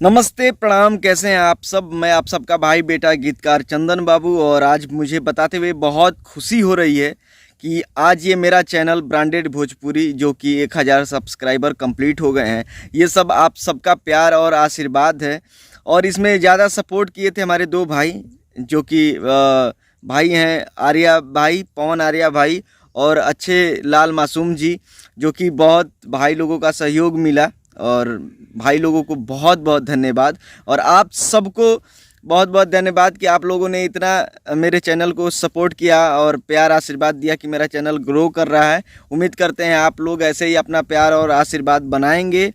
नमस्ते प्रणाम, कैसे हैं आप सब। मैं आप सबका भाई बेटा गीतकार चंदन बाबू। और आज मुझे बताते हुए बहुत खुशी हो रही है कि आज ये मेरा चैनल ब्रांडेड भोजपुरी जो कि 1000 सब्सक्राइबर कंप्लीट हो गए हैं, ये सब आप सबका प्यार और आशीर्वाद है। और इसमें ज़्यादा सपोर्ट किए थे हमारे दो भाई जो कि भाई हैं, आर्या भाई, पवन आर्या भाई और अच्छे लाल मासूम जी, जो कि बहुत भाई लोगों का सहयोग मिला। और भाई लोगों को बहुत बहुत धन्यवाद। और आप सबको बहुत बहुत धन्यवाद कि आप लोगों ने इतना मेरे चैनल को सपोर्ट किया और प्यार आशीर्वाद दिया कि मेरा चैनल ग्रो कर रहा है। उम्मीद करते हैं आप लोग ऐसे ही अपना प्यार और आशीर्वाद बनाएंगे।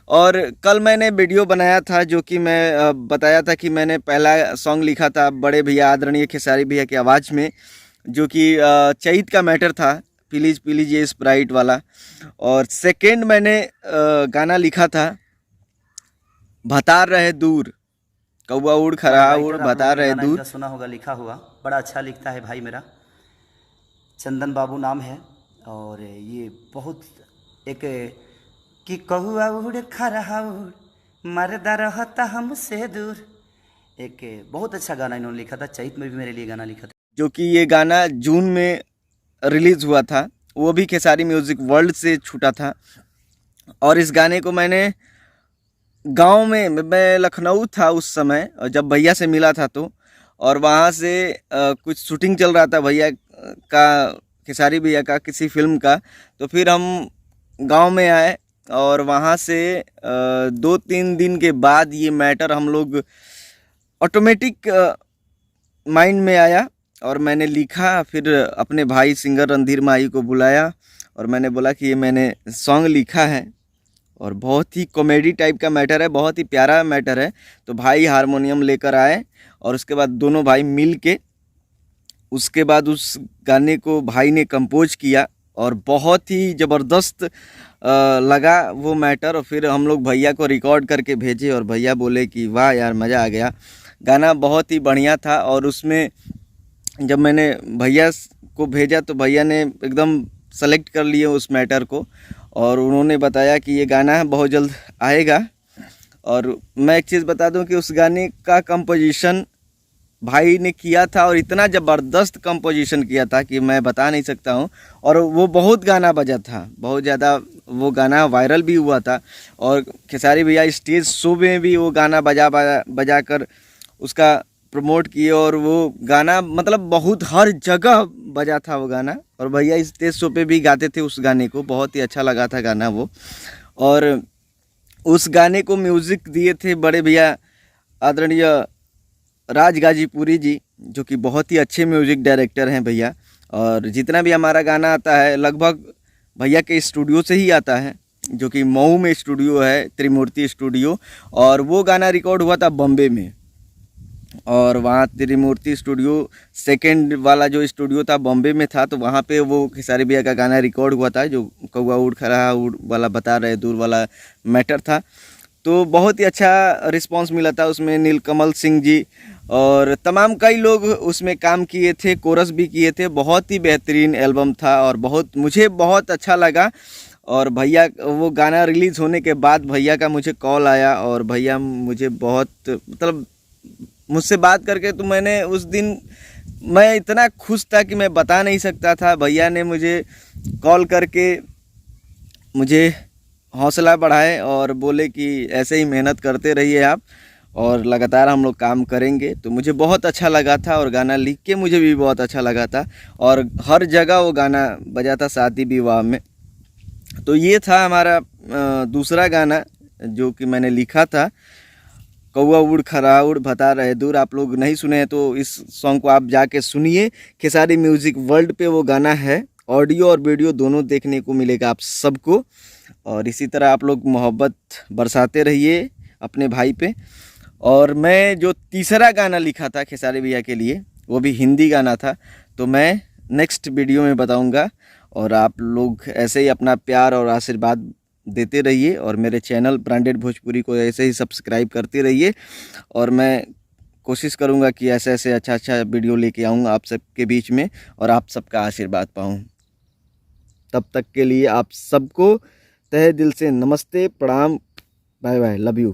और कल मैंने वीडियो बनाया था जो कि मैं बताया था कि मैंने पहला सॉन्ग लिखा था बड़े भैया आदरणीय खेसारी भैया की आवाज़ में, जो कि चैत का मैटर था, प्लीज प्लीज ये स्प्राइट वाला। और सेकंड मैंने गाना लिखा था बता रहे दूर, कौआ उड़ खरा उड़ बता रहे दूर। सुना होगा, लिखा हुआ बड़ा अच्छा लिखता है भाई मेरा, चंदन बाबू नाम है। और ये बहुत एक कि कौआ उड़ खरा उड़ मरदा रहता हमसे दूर, एक बहुत अच्छा गाना इन्होंने लिखा था। चैत में भी मेरे लिए गाना लिखा था, जो कि ये गाना जून में रिलीज़ हुआ था, वो भी खेसारी म्यूज़िक वर्ल्ड से छूटा था। और इस गाने को मैंने गांव में, मैं लखनऊ था उस समय जब भैया से मिला था तो, और वहाँ से कुछ शूटिंग चल रहा था भैया का, खेसारी भैया का किसी फिल्म का। तो फिर हम गांव में आए और वहाँ से 2-3 दिन के बाद ये मैटर हम लोग ऑटोमेटिक माइंड में आया और मैंने लिखा। फिर अपने भाई सिंगर रणधीर माही को बुलाया और मैंने बोला कि ये मैंने सॉन्ग लिखा है और बहुत ही कॉमेडी टाइप का मैटर है, बहुत ही प्यारा मैटर है। तो भाई हारमोनियम लेकर आए और उसके बाद दोनों भाई मिल के उसके बाद उस गाने को भाई ने कंपोज किया और बहुत ही ज़बरदस्त लगा वो मैटर। और फिर हम लोग भैया को रिकॉर्ड करके भेजे और भैया बोले कि वाह यार मज़ा आ गया, गाना बहुत ही बढ़िया था। और उसमें जब मैंने भैया को भेजा तो भैया ने एकदम सेलेक्ट कर लिए उस मैटर को और उन्होंने बताया कि ये गाना बहुत जल्द आएगा। और मैं एक चीज़ बता दूं कि उस गाने का कंपोजिशन भाई ने किया था और इतना ज़बरदस्त कंपोजिशन किया था कि मैं बता नहीं सकता हूं। और वो बहुत गाना बजा था, बहुत ज़्यादा वो गाना वायरल भी हुआ था। और खेसारी भैया स्टेज शो में भी वो गाना बजा कर उसका प्रमोट किए और वो गाना मतलब बहुत हर जगह बजा था वो गाना। और भैया स्टेज शो पे भी गाते थे उस गाने को, बहुत ही अच्छा लगा था गाना वो। और उस गाने को म्यूज़िक दिए थे बड़े भैया आदरणीय राज गाजीपुरी जी, जो कि बहुत ही अच्छे म्यूज़िक डायरेक्टर हैं भैया। और जितना भी हमारा गाना आता है लगभग भैया के स्टूडियो से ही आता है, जो कि मऊ में स्टूडियो है, त्रिमूर्ति स्टूडियो। और वो गाना रिकॉर्ड हुआ था बॉम्बे में, और वहाँ त्रिमूर्ति स्टूडियो सेकंड वाला जो स्टूडियो था बॉम्बे में था। तो वहाँ पे वो खेसारी भैया का गाना रिकॉर्ड हुआ था, जो कौआ उड़ खरा उड़ वाला बता रहे दूर वाला मैटर था। तो बहुत ही अच्छा रिस्पांस मिला था उसमें। नीलकमल सिंह जी और तमाम कई लोग उसमें काम किए थे, कोरस भी किए थे। बहुत ही बेहतरीन एल्बम था और मुझे बहुत अच्छा लगा। और भैया वो गाना रिलीज़ होने के बाद भैया का मुझे कॉल आया और भैया मुझे बहुत मतलब मुझसे बात करके, तो मैंने उस दिन मैं इतना खुश था कि मैं बता नहीं सकता था। भैया ने मुझे कॉल करके मुझे हौसला बढ़ाए और बोले कि ऐसे ही मेहनत करते रहिए आप और लगातार हम लोग काम करेंगे। तो मुझे बहुत अच्छा लगा था और गाना लिख के मुझे भी बहुत अच्छा लगा था और हर जगह वो गाना बजा था, शादी विवाह में। तो ये था हमारा दूसरा गाना जो कि मैंने लिखा था, कौआ उड़ खरा उड़ बता रहे दूर। आप लोग नहीं सुने हैं तो इस सॉन्ग को आप जाके सुनिए। खेसारी म्यूज़िक वर्ल्ड पे वो गाना है, ऑडियो और वीडियो दोनों देखने को मिलेगा आप सबको। और इसी तरह आप लोग मोहब्बत बरसाते रहिए अपने भाई पे। और मैं जो तीसरा गाना लिखा था खेसारी भैया के लिए, वो भी हिंदी गाना था, तो मैं नेक्स्ट वीडियो में बताऊंगा। और आप लोग ऐसे ही अपना प्यार और आशीर्वाद देते रहिए और मेरे चैनल ब्रांडेड भोजपुरी को ऐसे ही सब्सक्राइब करते रहिए। और मैं कोशिश करूंगा कि ऐसे ऐसे अच्छा वीडियो लेके आऊँगा आप सबके बीच में और आप सबका आशीर्वाद पाऊँ। तब तक के लिए आप सबको तहे दिल से नमस्ते, प्रणाम, बाय बाय, लव यू।